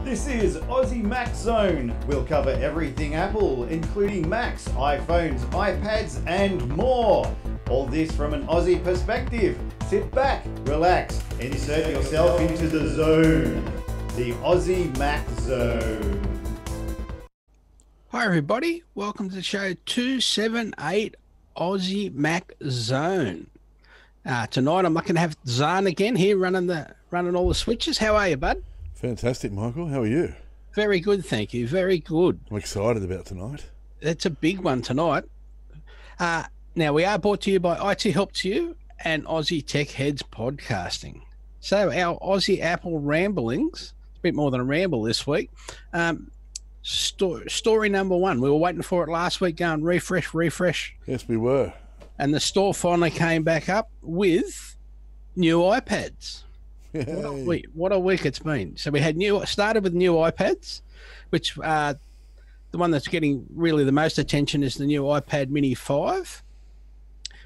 This is Aussie Mac Zone. We'll cover everything Apple, including Macs, iPhones, iPads, and more. All this from an Aussie perspective. Sit back, relax, and insert yourself into the zone. The Aussie Mac Zone. Hi everybody, welcome to show 278 Aussie Mac Zone. Tonight I'm lucky to have Zarn again here running all the switches. How are you, bud? Fantastic, Michael. How are you? Very good, thank you. Very good. I'm excited about tonight. It's a big one tonight. Now we are brought to you by IT Help to You and Aussie Tech Heads Podcasting. So our Aussie Apple ramblings, it's a bit more than a ramble this week. Story number one. We were waiting for it last week, going refresh. Yes, we were. And the store finally came back up with new iPads. What a week it's been. So we had started with new iPads, which the one that's getting really the most attention is the new iPad Mini 5.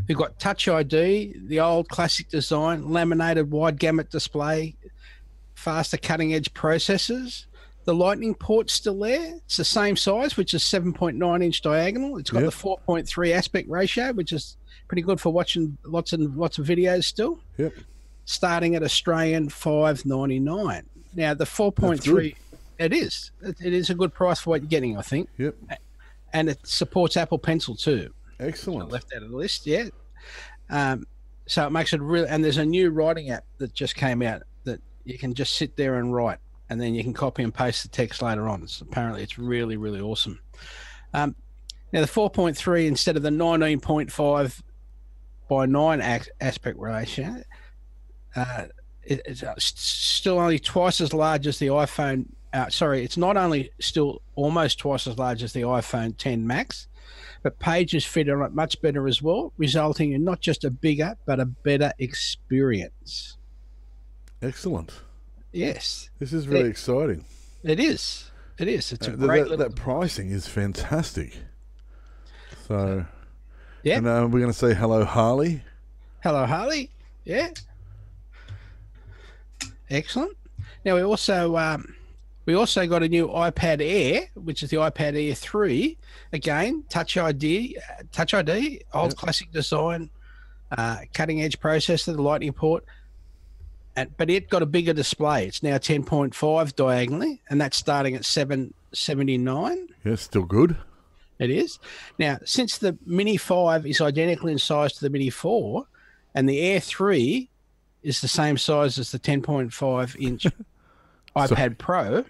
We've got Touch ID, the old classic design, laminated wide gamut display, faster cutting edge processors. The Lightning port's still there. It's the same size, which is 7.9 inch diagonal. It's got the 4.3 aspect ratio, which is pretty good for watching lots of videos still. Yep. Starting at Australian $5.99. Now the 4.3, it is a good price for what you're getting, I think. Yep. And it supports Apple Pencil too. Excellent. So left out of the list, yeah. So it makes it real. And there's a new writing app that just came out that you can just sit there and write, and then you can copy and paste the text later on. Apparently it's really, really awesome. Now the 4.3 instead of the 19.5 by 9 aspect ratio, it's still only twice as large as the iPhone. It's not only still almost twice as large as the iPhone 10 Max, but pages fit on it much better as well, resulting in not just a bigger but a better experience. Excellent. Yes. This is really exciting. It is. It's a great that pricing is fantastic. So, yeah. And we're going to say hello, Harley. Hello, Harley. Yeah. Excellent. Now we also got a new iPad Air, which is the iPad Air 3. Again, Touch ID, old classic design, cutting edge processor, the Lightning port. But it got a bigger display. It's now 10.5 diagonally, and that's starting at $779. Yeah, still good. It is. Now, since the Mini 5 is identical in size to the Mini 4, and the Air 3 is the same size as the 10.5 inch iPad Pro,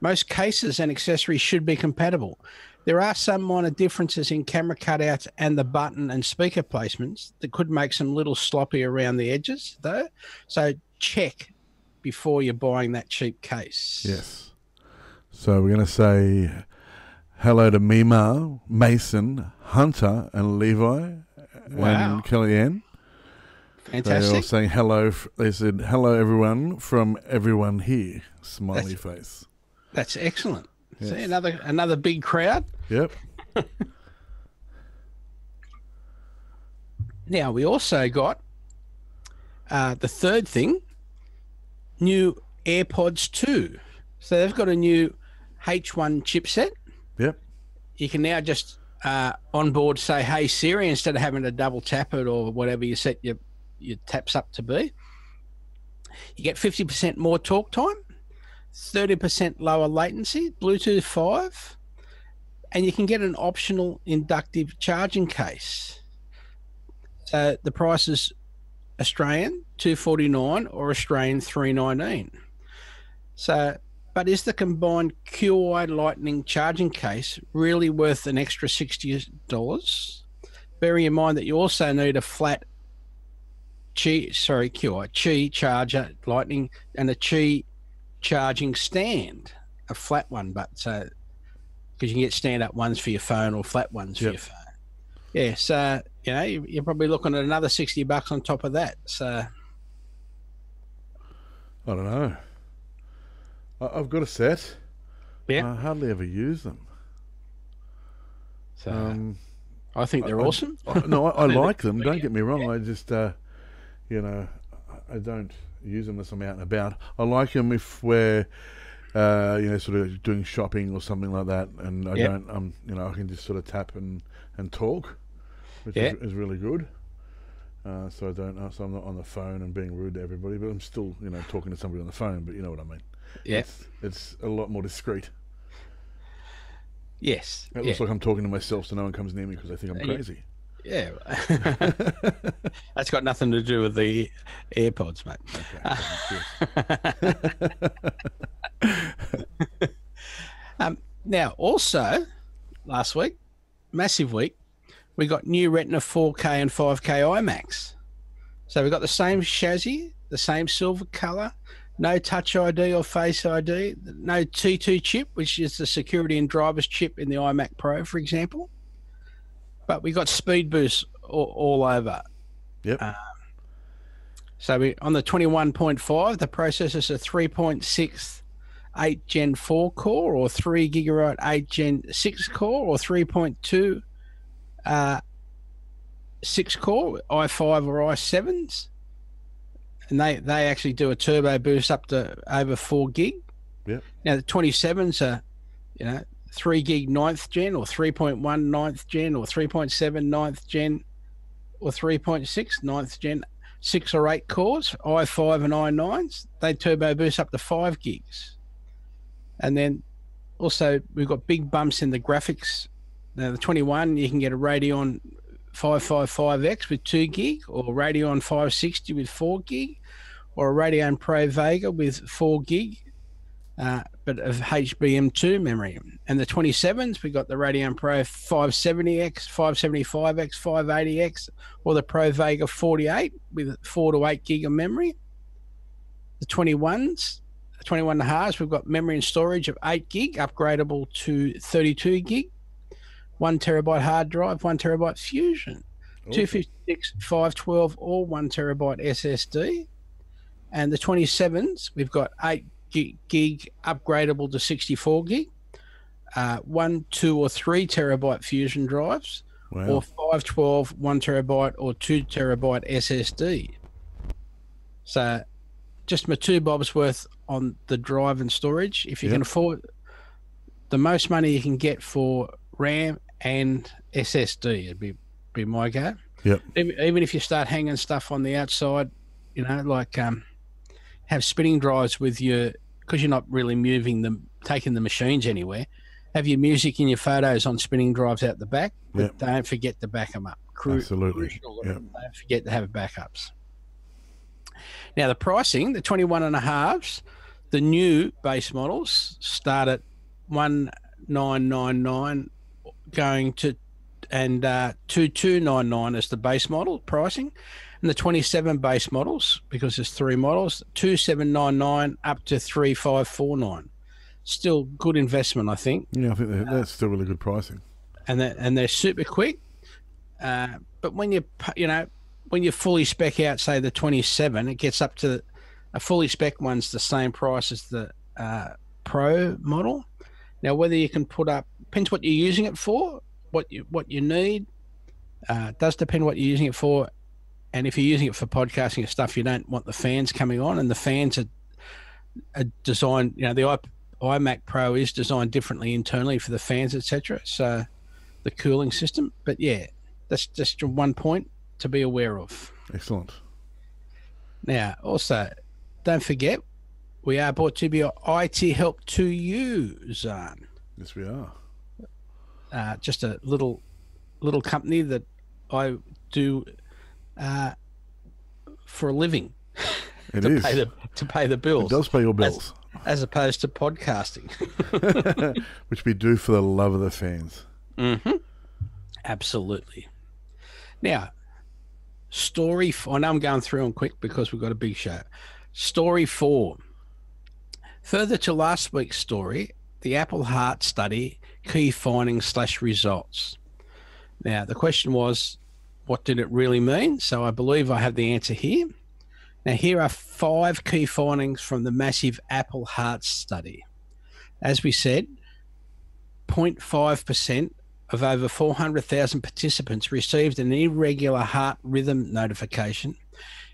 most cases and accessories should be compatible. There are some minor differences in camera cutouts and the button and speaker placements that could make some little sloppy around the edges, though. So check before you're buying that cheap case. Yes. So we're going to say hello to Mima, Mason, Hunter, and Levi, and Kellyanne. Fantastic. They're all saying hello. They said, hello, everyone, from everyone here. Smiley face. That's excellent. Yes. See, another big crowd. Yep. Now, we also got the third thing, new AirPods 2. So they've got a new H1 chipset. Yep. You can now just on board say, hey, Siri, instead of having to double tap it or whatever you set your taps up to be. You get 50% more talk time, 30% lower latency, Bluetooth 5, and you can get an optional inductive charging case. So the price is Australian $249 or Australian $319. So, but is the combined QI Lightning charging case really worth an extra $60? Bearing in mind that you also need a flat Qi charger Lightning and a Qi charging stand, a flat one, but so because you can get stand-up ones for your phone or flat ones for your phone. Yeah, so you're probably looking at another $60 on top of that. So I don't know. I've got a set. Yeah, I hardly ever use them. So I think they're awesome. I like them. Don't get me wrong. I just I don't use them unless I'm out and about. I like them if we're sort of doing shopping or something like that, and I don't, I can just sort of tap and talk, which is really good. So I'm not on the phone and being rude to everybody, but I'm still, talking to somebody on the phone. But you know what I mean? Yeah, it's a lot more discreet. Yes, it looks like I'm talking to myself, so no one comes near me because they think I'm crazy. Yeah, that's got nothing to do with the AirPods, mate. Okay. Now, also, last week, massive week, we got new Retina 4K and 5K iMacs. So we got the same chassis, the same silver color, no Touch ID or Face ID, no T2 chip, which is the security and driver's chip in the iMac Pro, for example. But we got speed boosts all over. Yep. So on the 21.5, the processor's a 3.68 Gen 4 core or 3 gigabyte 8 Gen 6 core or 3.2 6 core i5 or i7s. And they actually do a turbo boost up to over 4 gig. Yep. Now the 27s are, 3 gig 9th gen or 3.1 9th gen or 3.7 9th gen or 3.6 9th gen, 6 or 8 cores, i5 and i9s. They turbo boost up to 5 gigs. And then also we've got big bumps in the graphics. Now the 21, you can get a Radeon 555X with 2 gig or Radeon 560 with 4 gig or a Radeon Pro Vega with 4 gig, but of HBM2 memory. And the 27s, we've got the Radeon Pro 570X, 575X, 580X or the Pro Vega 48 with 4 to 8 gig of memory. The 21s, 21.5s, we've got memory and storage of 8 gig, upgradable to 32 gig. 1 terabyte hard drive, 1 terabyte Fusion, 256, 512, or 1 terabyte SSD. And the 27s, we've got 8 gig upgradable to 64 gig, 1, 2, or 3 terabyte Fusion drives, or 512, 1 terabyte, or 2 terabyte SSD. So just my 2 bobs worth on the drive and storage. If you can afford the most money you can get for RAM and SSD, it'd be my go. Yep. Even if you start hanging stuff on the outside, have spinning drives with your, because you're not really taking the machines anywhere. Have your music and your photos on spinning drives out the back, but don't forget to back them up. Absolutely. Crucial. Don't forget to have backups. Now the pricing, the 21.5s, the new base models start at 1,999 going to 2,299 as the base model pricing, and the 27 base models, because there's 3 models, 2,799 up to 3,549. Still good investment, I think. Yeah, I think that's still really good pricing. And they're super quick. But when you fully spec out, say the 27, it gets up to a fully spec one's the same price as the Pro model. Now, whether you can put up, depends what you're using it for, what you need. Does depend what you're using it for. And if you're using it for podcasting and stuff, you don't want the fans coming on, and the fans are designed, the iMac Pro is designed differently internally for the fans, etc. So the cooling system. But yeah, that's just one point to be aware of. Excellent. Now, also, don't forget, we are brought to you by IT Help to You, Zarn. Yes, we are. Just a little company that I do for a living. It is. To pay the bills. It does pay your bills. As opposed to podcasting. Which we do for the love of the fans. Mm-hmm. Absolutely. Now, I know I'm going through them quick because we've got a big show. Story 4. Further to last week's story, the Apple Heart Study key findings / results. Now, the question was, what did it really mean? So I believe I have the answer here. Now, here are 5 key findings from the massive Apple Heart Study. As we said, 0.5% of over 400,000 participants received an irregular heart rhythm notification,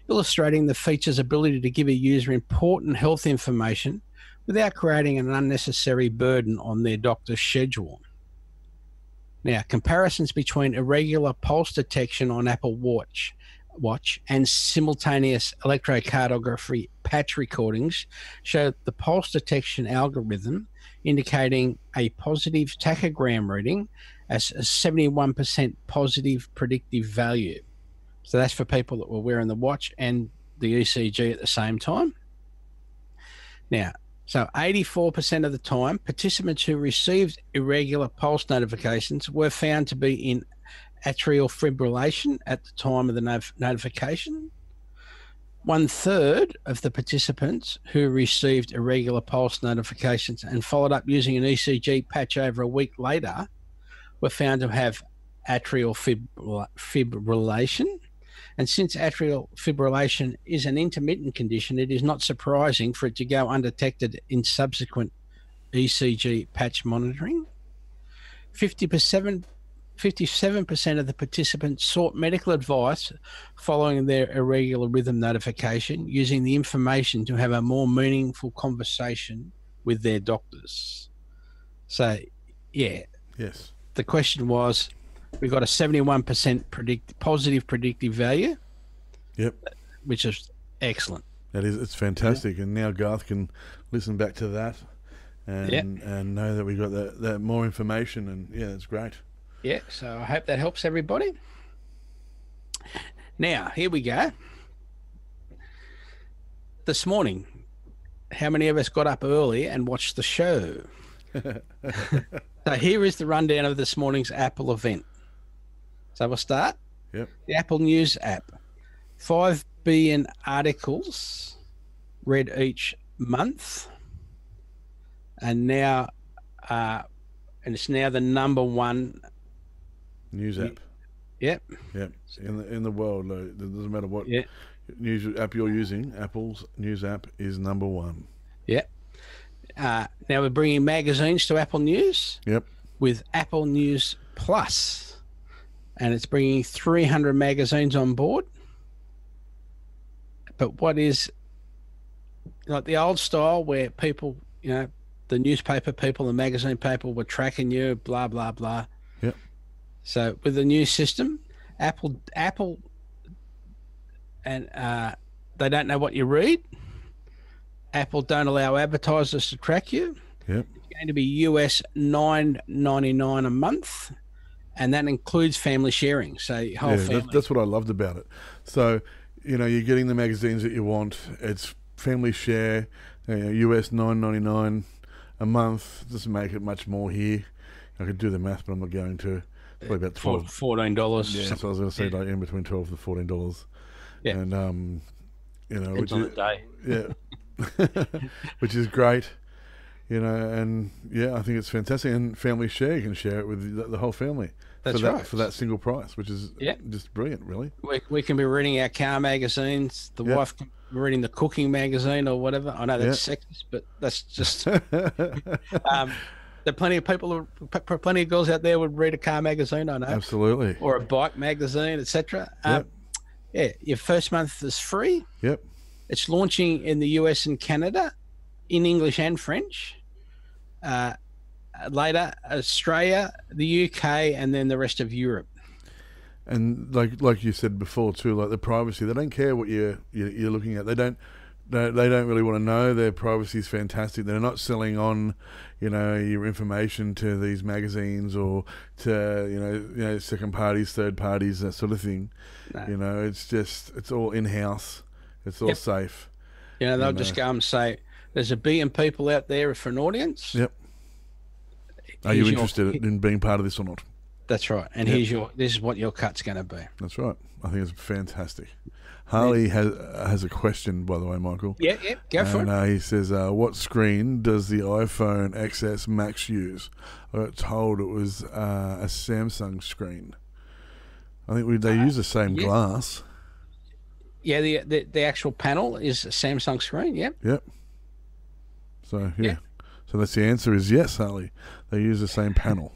illustrating the feature's ability to give a user important health information without creating an unnecessary burden on their doctor's schedule. Now, comparisons between irregular pulse detection on Apple Watch and simultaneous electrocardiography patch recordings show the pulse detection algorithm indicating a positive tachogram reading as a 71% positive predictive value. So that's for people that were wearing the watch and the ECG at the same time. Now, so 84% of the time, participants who received irregular pulse notifications were found to be in atrial fibrillation at the time of the notification. 1/3 of the participants who received irregular pulse notifications and followed up using an ECG patch over a week later were found to have atrial fibrillation. And since atrial fibrillation is an intermittent condition, it is not surprising for it to go undetected in subsequent ECG patch monitoring. 57% of the participants sought medical advice following their irregular rhythm notification, using the information to have a more meaningful conversation with their doctors. So, yeah. Yes. The question was, we got a 71% positive predictive value. Yep. Which is excellent. That is, it's fantastic. Yeah. And now Garth can listen back to that and know that we got that more information, and yeah, it's great. Yeah, so I hope that helps everybody. Now, here we go. This morning, how many of us got up early and watched the show? So here is the rundown of this morning's Apple event. So we'll start. Yep. The Apple News app. 5 billion articles read each month. And now, and it's now the #1 news app. Yep. Yep. In the world, it doesn't matter what news app you're using. Apple's news app is #1. Yep. Now we're bringing magazines to Apple News. Yep. With Apple News Plus, and it's bringing 300 magazines on board. But what is like the old style where people, the newspaper people, the magazine people were tracking you, blah blah blah. Yep. So with the new system, Apple, and they don't know what you read. Apple don't allow advertisers to track you. Yep. It's going to be US $9.99 a month, and that includes family sharing. So whole family. That's what I loved about it. So, you're getting the magazines that you want. It's family share, US $9.99 a month. Doesn't make it much more here. I could do the math, but I'm not going to. It's probably about $14. Yeah, so I was going to say like in between $12 to $14. Yeah. And depends on the day. Yeah. Which is great. And I think it's fantastic. And family share, you can share it with the whole family. That's right. For that single price, which is just brilliant, really. We can be reading our car magazines. The wife can be reading the cooking magazine or whatever. I know that's sexist, but that's just. There are plenty of people, plenty of girls out there would read a car magazine. I know, absolutely, or a bike magazine, etc. Your first month is free. Yep. It's launching in the US and Canada, in English and French. Later, Australia, the UK, and then the rest of Europe. And like you said before too, like the privacy, they don't care what you're looking at. They don't really want to know. Their privacy is fantastic. They're not selling on, your information to these magazines or to second parties, third parties, that sort of thing. No. It's all in house. It's all safe. They'll just go and say, "There's 1 billion people out there for an audience." Yep. Are you interested in being part of this or not? That's right. And this is what your cut's going to be. That's right. I think it's fantastic. Harley has a question, by the way, Michael. Yeah, go for it. He says, what screen does the iPhone XS Max use? I got told it was a Samsung screen. I think they use the same glass. Yeah, the actual panel is a Samsung screen, Yep. So, So that's the answer is yes, Harley. They use the same panel.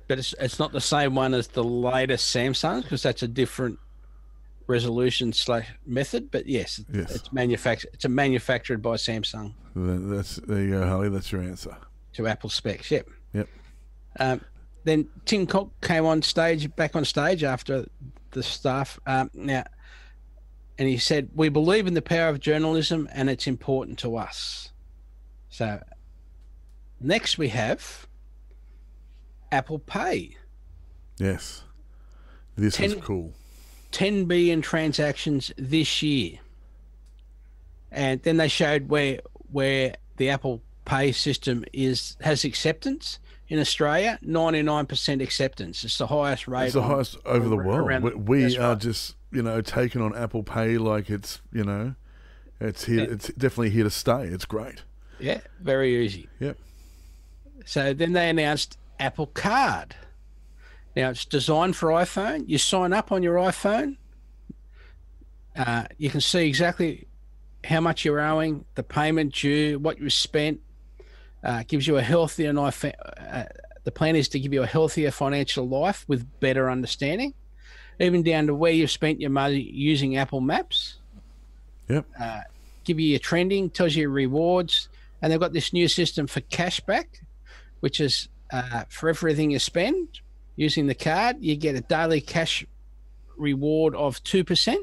But it's not the same one as the latest Samsung, because that's a different resolution / method, but yes, it's manufactured. It's manufactured by Samsung. There you go, Harley. That's your answer. To Apple specs. Yep. Yep. Then Tim Cook came back on stage after the staff. Now, and he said, "We believe in the power of journalism, and it's important to us." So, next we have Apple Pay. Yes. This is cool. 10 billion transactions this year. And then they showed where the Apple Pay system has acceptance. In Australia, 99% acceptance. It's the highest rate. It's the highest over the world. We are just, taking on Apple Pay like it's, it's here. Yeah. It's definitely here to stay. It's great. Yeah, very easy. Yep. So then they announced Apple Card. Now, it's designed for iPhone. You sign up on your iPhone. You can see exactly how much you're owing, the payment due, what you spent. Gives you a healthier life. The plan is to give you a healthier financial life with better understanding, even down to where you've spent your money using Apple Maps. Yep. Give you your trending, tells you your rewards, and they've got this new system for cashback, which is for everything you spend using the card, you get a daily cash reward of 2%,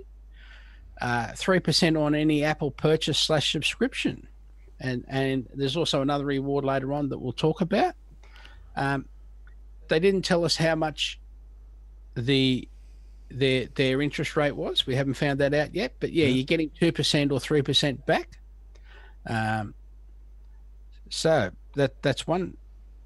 3% on any Apple purchase / subscription. And there's also another reward later on that we'll talk about. They didn't tell us how much their interest rate was. We haven't found that out yet. But yeah, you're getting 2% or 3% back. So that's one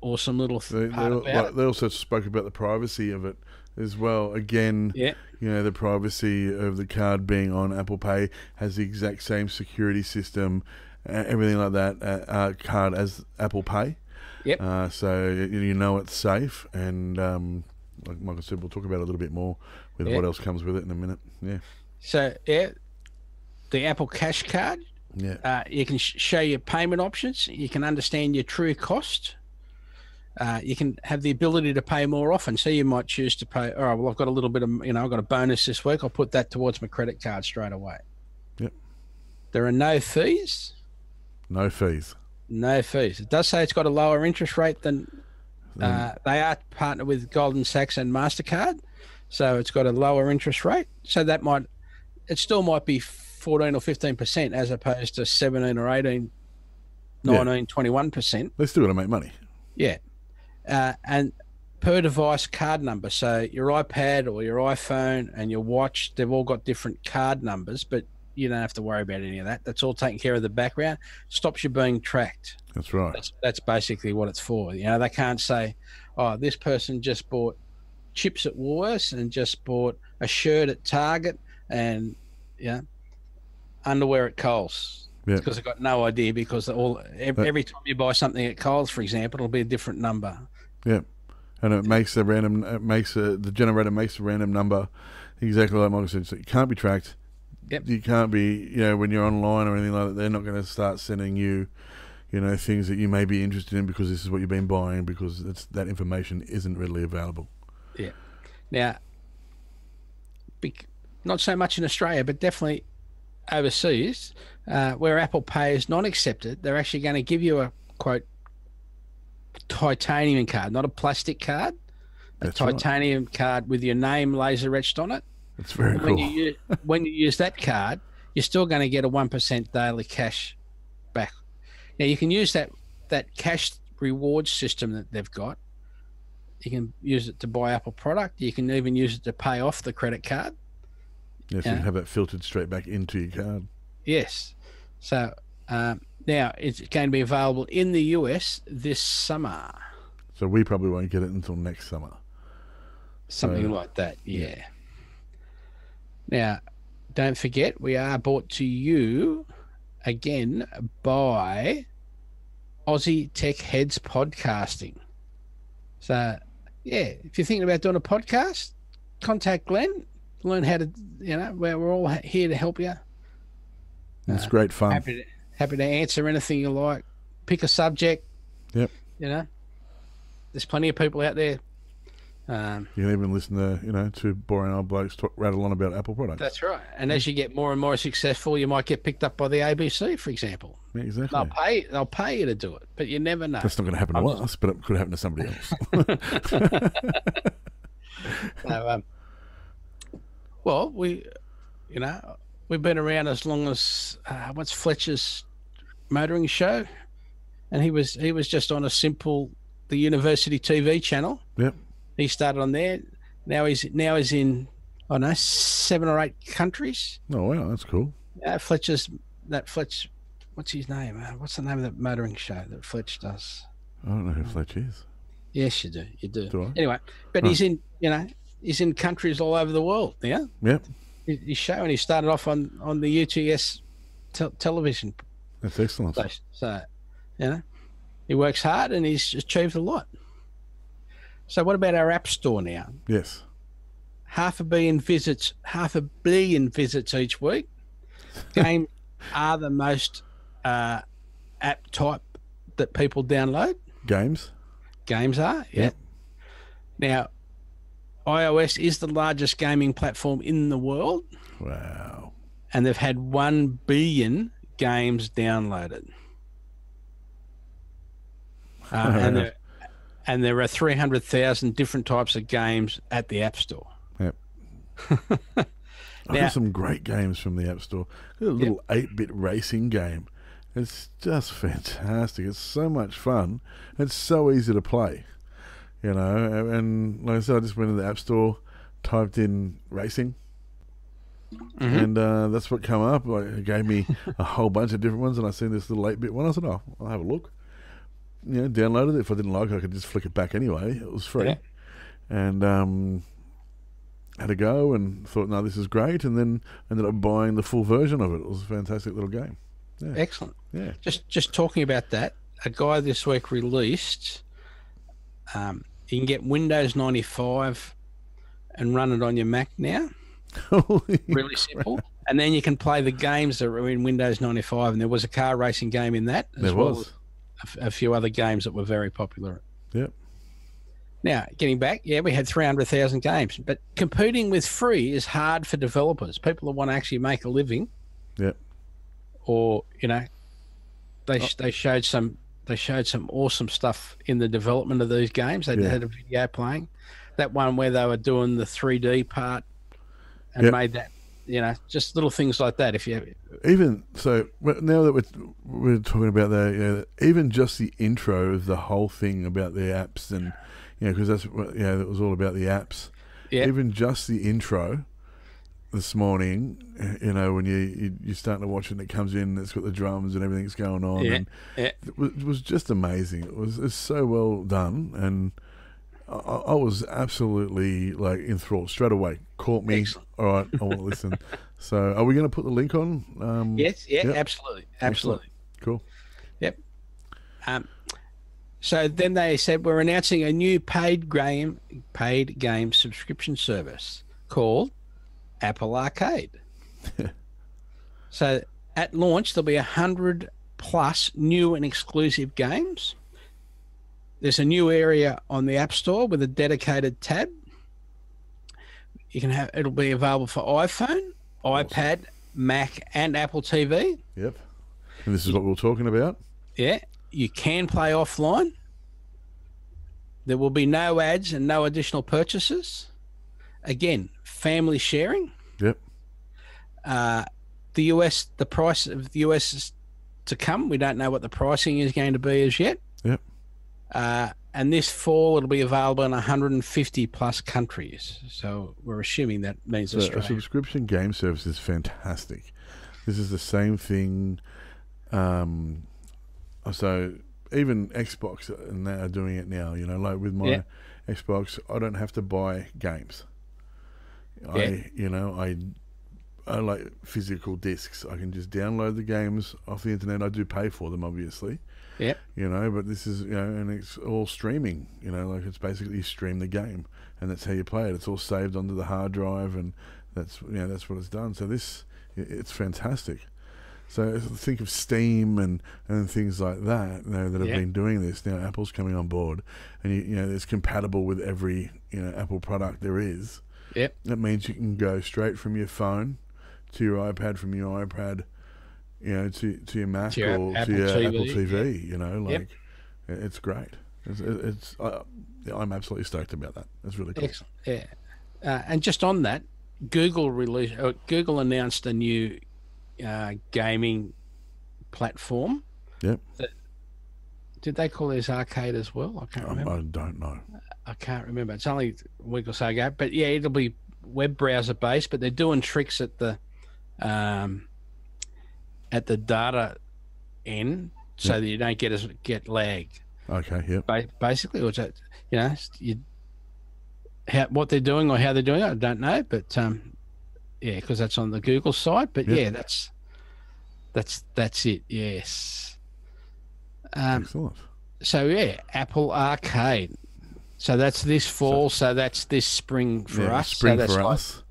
awesome little part about it. They also spoke about the privacy of it as well. Again, the privacy of the card being on Apple Pay has the exact same security system, everything like that, card as Apple Pay. Yep. So it's safe, and like Michael said, we'll talk about it a little bit more with what else comes with it in a minute. Yeah. So the Apple Cash Card. Yeah. You can show your payment options. You can understand your true cost. You can have the ability to pay more often. So you might choose to pay, all right, well, I've got a little bit of, I've got a bonus this week. I'll put that towards my credit card straight away. Yep. There are no fees. No fees. No fees. It does say it's got a lower interest rate than, they are partnered with Goldman Sachs and MasterCard. So it's got a lower interest rate. So it still might be 14 or 15% as opposed to 17 or 18, 19, 21%. They still got to make money. Yeah. And per device card number. So your iPad or your iPhone and your watch, they've all got different card numbers, but you don't have to worry about any of that. That's all taken care of the background. Stops you being tracked. That's right. That's basically what it's for. They can't say, oh, this person just bought chips at Woolworths and just bought a shirt at Target and underwear at Coles. Because I've got no idea, because every time you buy something at Coles, for example, it'll be a different number. Yeah, and it makes the generator makes a random number, exactly like Michael said. So you can't be tracked. Yep. You can't be, when you're online or anything like that, they're not going to start sending you, things that you may be interested in because this is what you've been buying, because that information isn't readily available. Yeah. Now, not so much in Australia, but definitely overseas, where Apple Pay is not accepted, they're actually going to give you a, quote, titanium card, not a plastic card, a titanium card with your name laser etched on it. That's very cool. When you use that card, you're still going to get a 1% daily cash back. Now, you can use that cash reward system that they've got. You can use it to buy Apple product. You can even use it to pay off the credit card. Yes, you can have that filtered straight back into your card. Yes. So now it's going to be available in the US this summer. So we probably won't get it until next summer. Something like that, yeah. Now, don't forget, we are brought to you again by Aussie Tech Heads Podcasting. So, if you're thinking about doing a podcast, contact Glenn. Learn how to, we're all here to help you. It's great fun. Happy to answer anything you like. Pick a subject. Yep. There's plenty of people out there You can even listen to, two boring old blokes rattle on about Apple products. That's right. And as you get more and more successful, you might get picked up by the ABC, for example. Yeah, exactly. They'll pay you to do it, but you never know. That's not going to happen to us, but it could happen to somebody else. So, well, we've been around as long as what's Fletcher's motoring show, and he was just on the university TV channel. Yep. He started on there. Now he's in, I don't know, 7 or 8 countries. Oh wow, that's cool. Fletch, what's his name? What's the name of that motoring show that Fletch does? I don't know who Fletch is. Yes, you do. You do. Do I? Anyway, but he's in countries all over the world. Yeah. Yep. His show, and he started off on the UTS television. That's excellent. So, he works hard and he's achieved a lot. So what about our App Store now? Yes. 500 million visits each week. Games are the most app type that people download. Games are, yeah. Yep. Now, iOS is the largest gaming platform in the world. Wow. And they've had 1 billion games downloaded. And there are 300,000 different types of games at the App Store. Yep. I've got some great games from the App Store. A little 8-bit racing game. It's just fantastic. It's so much fun. It's so easy to play. And like I said, I just went to the App Store, typed in racing, and that's what came up. It gave me a whole bunch of different ones, and I seen this little 8-bit one. I said, "Oh, I'll have a look." Downloaded it. If I didn't like it, I could just flick it back anyway. It was free, and had a go and thought, "No, this is great." And then ended up buying the full version of it. It was a fantastic little game. Yeah. Excellent. Yeah. Just talking about that, a guy this week released. You can get Windows 95 and run it on your Mac now. Really simple. And then you can play the games that are in Windows 95. And there was a car racing game in that as well. There was. A few other games that were very popular. Yep. Now, getting back, we had 300,000 games. But competing with free is hard for developers. People that want to actually make a living. Yep. Or, they showed some awesome stuff in the development of these games. They had a video playing. That one where they were doing the 3D part and made that, just little things like that. If you even so, now that we're talking about that, even just the intro of the whole thing about the apps, and because that's it was all about the apps. Yeah. Even just the intro this morning, when you're starting to watch it and it comes in, it's got the drums and everything's going on. Yeah. And it was just amazing. It's so well done, and I was absolutely enthralled straight away. Caught me. Excellent. All right, I want to listen. So, are we going to put the link on? Yes. Yeah. Yep. Absolutely. Excellent. Cool. Yep. So then they said we're announcing a new paid game subscription service called Apple Arcade. So at launch there'll be 100 plus new and exclusive games. There's a new area on the App Store with a dedicated tab. It'll be available for iPhone, iPad, Mac, and Apple TV. Yep. And this is what we were talking about. Yeah. You can play offline. There will be no ads and no additional purchases. Again, family sharing. Yep. The price of the US is to come. We don't know what the pricing is going to be as yet. Yep. And this fall it'll be available in 150 plus countries. So we're assuming that means Australia. A subscription game service is fantastic. This is the same thing. So even Xbox and they are doing it now. With my Xbox, I don't have to buy games. I like physical discs. I can just download the games off the internet. I do pay for them, obviously. Yeah. But this is, and it's all streaming. It's basically you stream the game, and that's how you play it. It's all saved onto the hard drive, and that's what it's done. So it's fantastic. So think of Steam and things like that, that have been doing this. Now Apple's coming on board, and it's compatible with every Apple product there is. Yep. That means you can go straight from your phone to your iPad, from your iPad, to your Mac or to your Apple TV. It's great. I'm absolutely stoked about that. That's really cool. Excellent. Yeah. And just on that, Google announced a new gaming platform. Yep. Did they call this arcade as well? I can't remember. I don't know. I can't remember. It's only a week or so ago. But yeah, it'll be web browser based. But they're doing tricks at the data end, so that you don't get lag. Okay. Yep. Basically, or what they're doing or how they're doing it, I don't know. But because that's on the Google side. But that's it. Yes. Excellent. So Apple Arcade. So that's this fall. So that's this spring for us. Spring for us.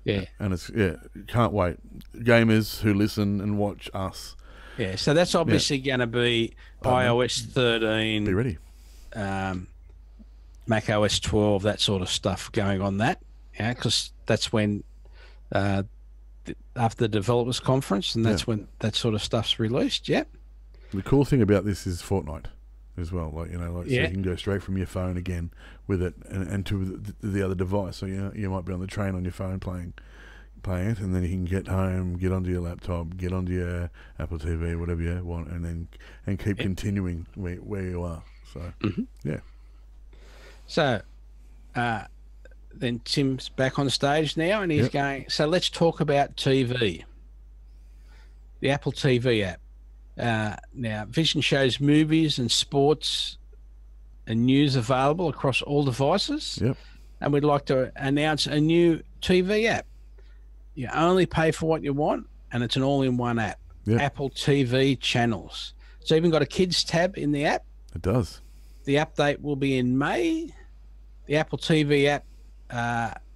Yeah. And it's can't wait. Gamers who listen and watch us. Yeah. So that's obviously going to be iOS 13. Be ready. Mac OS 12, that sort of stuff going on that. Yeah, because that's when after the developers conference, and that's when that sort of stuff's released. Yep. The cool thing about this is Fortnite as well. So you can go straight from your phone again with it and to the other device. So you might be on the train on your phone playing it, and then you can get home, get onto your laptop, get onto your Apple TV, whatever you want, and keep continuing where you are. So yeah. So then Tim's back on stage now, and he's going, so let's talk about TV. The Apple TV app. Now, Vision shows movies and sports and news available across all devices. Yep. And we'd like to announce a new TV app. You only pay for what you want, and it's an all-in-one app. Yep. Apple TV channels. It's even got a kids tab in the app. It does. The update will be in May. The Apple TV app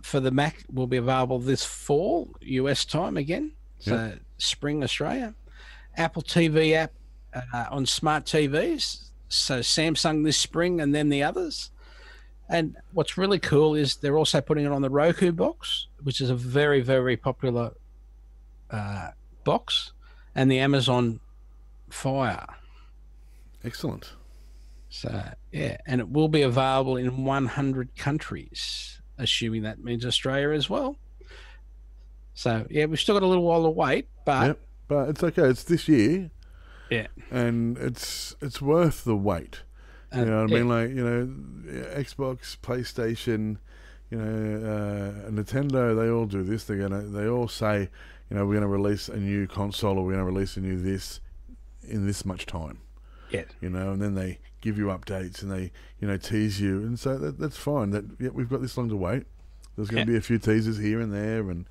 for the Mac will be available this fall, US time again. So spring Australia. Apple TV app on smart TVs. So Samsung this spring and then the others. And what's really cool is they're also putting it on the Roku box, which is a very, very popular box, and the Amazon Fire. Excellent. So, and it will be available in 100 countries, assuming that means Australia as well. So, we've still got a little while to wait, but... Yep, but it's okay. It's this year. Yeah. And it's worth the wait. You know what I mean? Like, Xbox, PlayStation, Nintendo, they all do this. They all say, we're going to release a new console, or we're going to release a new this in this much time. Yeah. And then they give you updates and they, tease you. And so that's fine. We've got this long to wait. There's going to be a few teasers here and there and,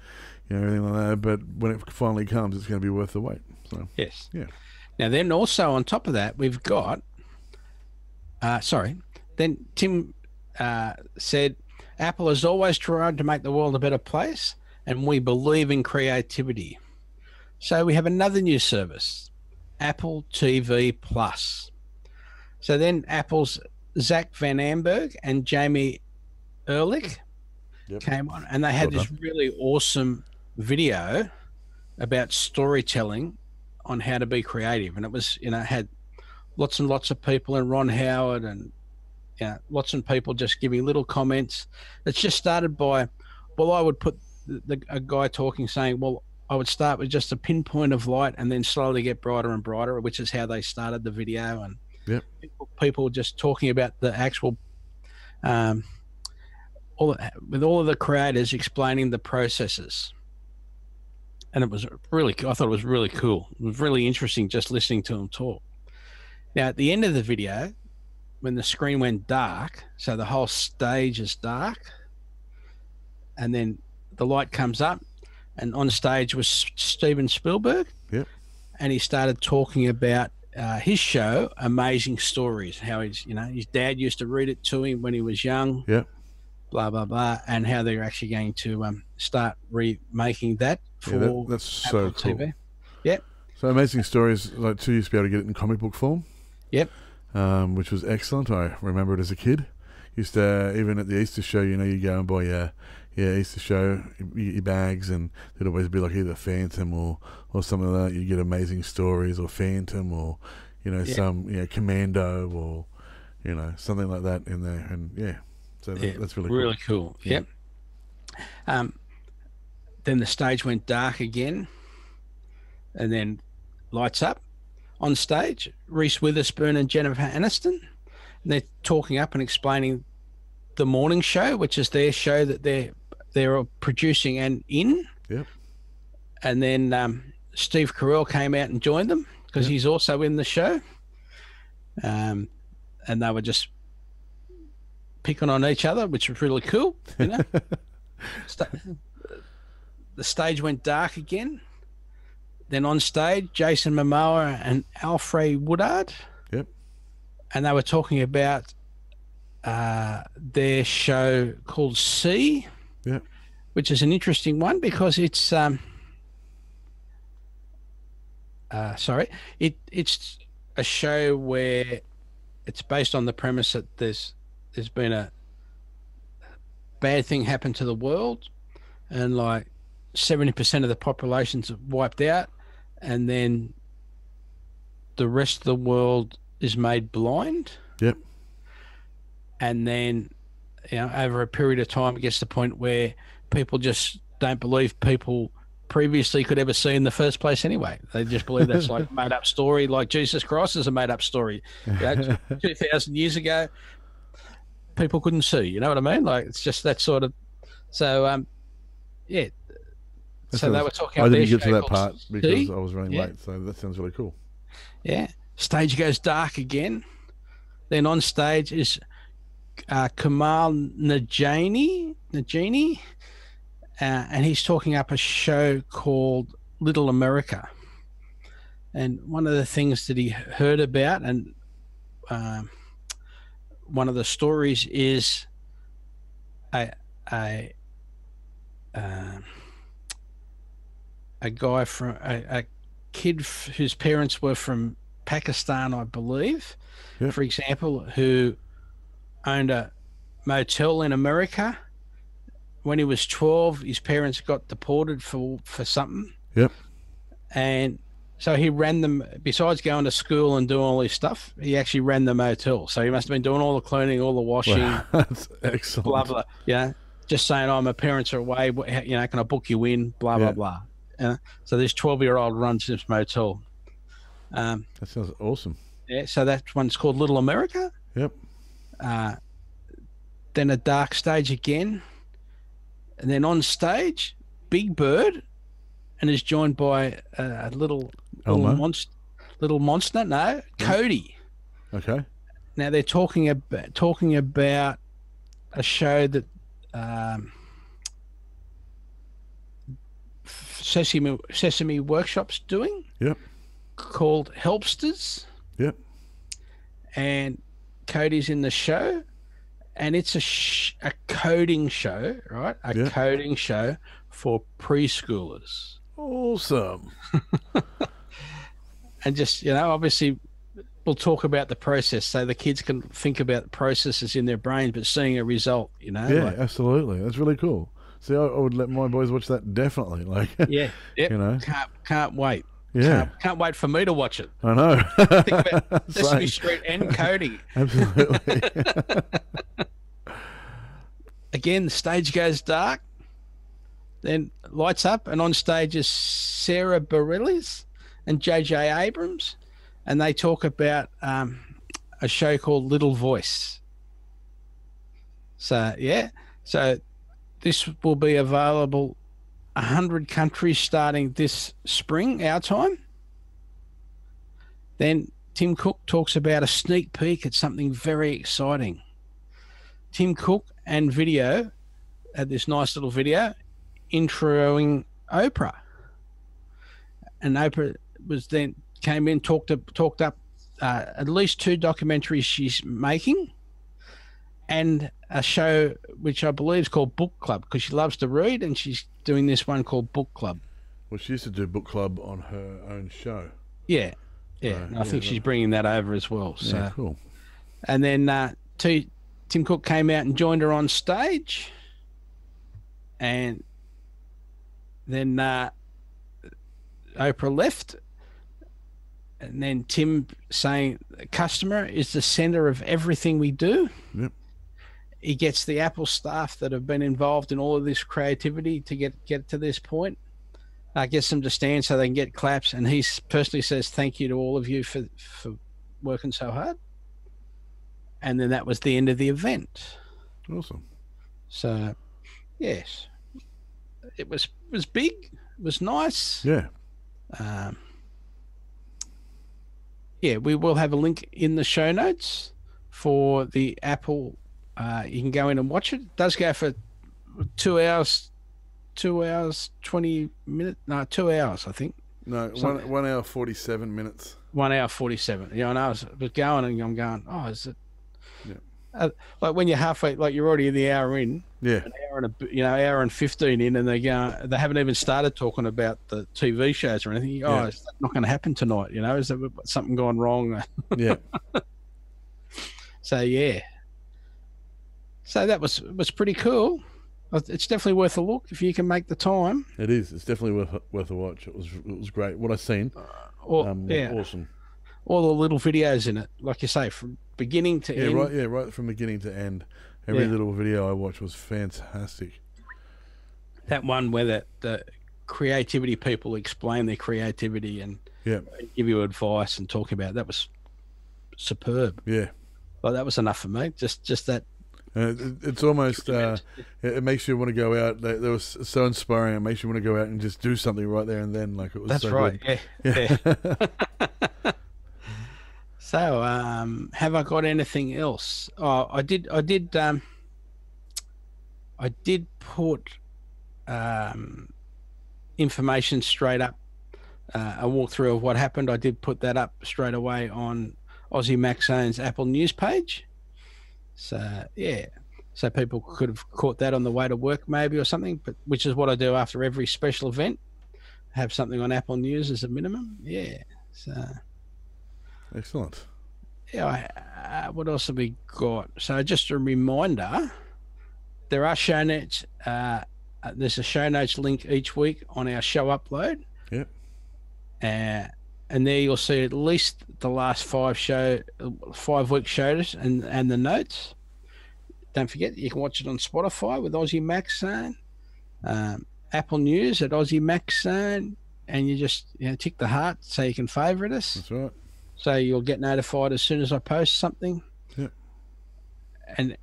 everything like that. But when it finally comes, it's going to be worth the wait. So, yes. Yeah. Now, then also on top of that, we've got, then Tim said, Apple has always tried to make the world a better place, and we believe in creativity. So we have another new service, Apple TV Plus. So then Apple's Zach Van Amberg and Jamie Ehrlich came on, and they had this really awesome video about storytelling on how to be creative. And it was, had lots and lots of people, and Ron Howard and lots of people just giving little comments. It's just started by, I would put a guy talking saying, I would start with just a pinpoint of light and then slowly get brighter and brighter, which is how they started the video. And people just talking about the actual, with all of the creators explaining the processes. And it was I thought it was really cool. It was really interesting just listening to them talk. Now, at the end of the video, when the screen went dark, so the whole stage is dark, and then the light comes up, and on stage was Steven Spielberg. Yep. And he started talking about his show, Amazing Stories, how his dad used to read it to him when he was young. Yep. Blah, blah, blah, and how they're actually going to start remaking that for that's so Apple cool. TV. Yep. So Amazing Stories, like, too, used to be able to get it in comic book form. Yep. Which was excellent. I remember it as a kid. Used to, even at the Easter show, you go and buy Easter show, your bags, and there'd always be like either Phantom or something like that. You get Amazing Stories or Phantom or, some, Commando or, something like that in there. And so that's really cool. Yep. Then the stage went dark again, and then lights up. On stage, Reese Witherspoon and Jennifer Aniston. And they're talking up and explaining the morning show, which is their show that they're producing and in. Yep. And then Steve Carell came out and joined them because he's also in the show. And they were just picking on each other, which was really cool. The stage went dark again. Then on stage, Jason Momoa and Alfred Woodard. Yep. And they were talking about their show called C. Yep. Which is an interesting one because it's it's a show where it's based on the premise that there's been a bad thing happen to the world, and like 70% of the population's wiped out, and then the rest of the world is made blind. Yep. And then, over a period of time, it gets to the point where people just don't believe people previously could ever see in the first place anyway. They just believe that's like a made-up story, like Jesus Christ is a made-up story. 2,000 years ago, people couldn't see. You know what I mean? Like, it's just that sort of... So, So they were talking about I didn't get to that part because I was running late, so that sounds really cool. Yeah. Stage goes dark again. Then on stage is Kamal Najini, and he's talking up a show called Little America. And one of the things that he heard about, and one of the stories is a guy from a kid whose parents were from Pakistan, I believe, for example, who owned a motel in America. When he was 12, his parents got deported for something. Yep. And so he ran them, besides going to school and doing all this stuff, he actually ran the motel. So he must have been doing all the cleaning, all the washing. Wow, that's excellent. Blah, blah. Yeah. Just saying, my parents are away. Can I book you in? Blah, blah, blah. So this 12-year-old runs this motel. That sounds awesome. Yeah, so that one's called Little America. Yep. Then a dark stage again. And then on stage, Big Bird, and is joined by a little monster. No, Cody. Okay. Now they're talking about a show that Sesame Workshop's doing. Yep. Called Helpsters. Yep. And Cody's in the show, and it's a coding show, right? Coding show for preschoolers. Awesome. And just, obviously we'll talk about the process so the kids can think about the processes in their brains, but seeing a result, Yeah, absolutely. That's really cool. See, I would let my boys watch that definitely. Like, yeah, yep. Can't wait. Yeah, can't wait for me to watch it. I know. Think about Sesame Street and coding. Absolutely. Again, the stage goes dark, then lights up, and on stage is Sarah Bareilles and J.J. Abrams, and they talk about a show called Little Voice. So this will be available 100 countries starting this spring, our time. Then Tim Cook talks about a sneak peek at something very exciting. Tim Cook and video had this nice little video introing Oprah. And Oprah came in, talked up at least 2 documentaries she's making, and a show which I believe is called Book Club, because she loves to read, and she's doing this one called Book Club. Well, she used to do book club on her own show. Yeah. And I think she's bringing that over as well. So yeah, cool. And then Tim Cook came out and joined her on stage, and then Oprah left, and then Tim saying the customer is the center of everything we do. Yep. He gets the Apple staff that have been involved in all of this creativity to get to this point. Gets them to stand so they can get claps, and he personally says thank you to all of you for working so hard. And then that was the end of the event. Awesome. So, yes, it was big. It was nice. Yeah. We will have a link in the show notes for the Apple. You can go in and watch it. It does go for 2 hours, 20 minutes. No, 2 hours, I think. No, 1 hour 47 minutes. 1 hour 47. Yeah, and I was going and I'm going, oh, is it? Yeah. Like when you're halfway, like you're already in the hour in. Yeah. An hour and hour and 15 in, and they haven't even started talking about the TV shows or anything. Oh, it's not going to happen tonight. Is there something gone wrong? Yeah. So yeah. So that was pretty cool. It's definitely worth a look if you can make the time. It is. It's definitely worth a watch. It was great. What I've seen, awesome. All the little videos in it, like you say, from beginning to end. Right from beginning to end. Every little video I watched was fantastic. That one where the creativity people explain their creativity and give you advice and talk about that was superb. Yeah. Well, that was enough for me. Just that. It's almost it makes you want to go out. That was so inspiring. It makes you want to go out and just do something right there and then. Like it was. That's so right. Good. Yeah. So, have I got anything else? Oh, I did put information straight up. A walkthrough of what happened. I did put that up straight away on Aussie Mac Zone's Apple News page. So so people could have caught that on the way to work maybe or something. But which is what I do after every special event. Have something on Apple News as a minimum. Yeah. So. Excellent. Yeah. What else have we got? So just a reminder, there are show notes. There's a show notes link each week on our show upload. Yep. And there you'll see at least the last 5 week shows and the notes. Don't forget, you can watch it on Spotify with Aussie Mac Zone, Apple News at Aussie Mac Zone, and you just tick the heart so you can favourite us. That's right. So you'll get notified as soon as I post something. Yep. And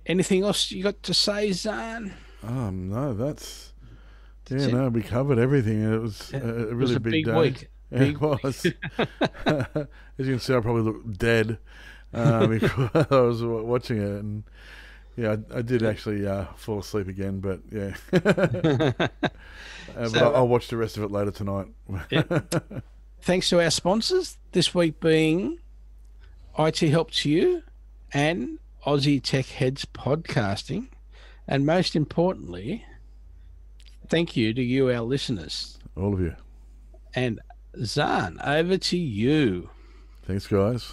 anything else you got to say, Zarn? No, that's no, we covered everything. It was a really big day. Week. Yeah, it was. As you can see, I probably look dead because I was watching it, and I did actually fall asleep again. But but I'll watch the rest of it later tonight. Thanks to our sponsors this week being IT Helps You and Aussie Tech Heads Podcasting, and most importantly, thank you to you, our listeners, all of you. And Zarn, over to you. Thanks, guys.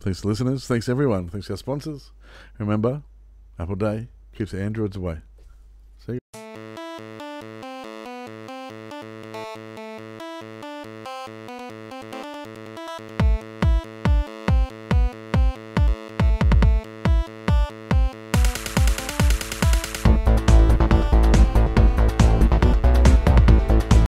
Thanks, listeners. Thanks, everyone. Thanks, our sponsors. Remember, Apple Day keeps the Androids away. See you.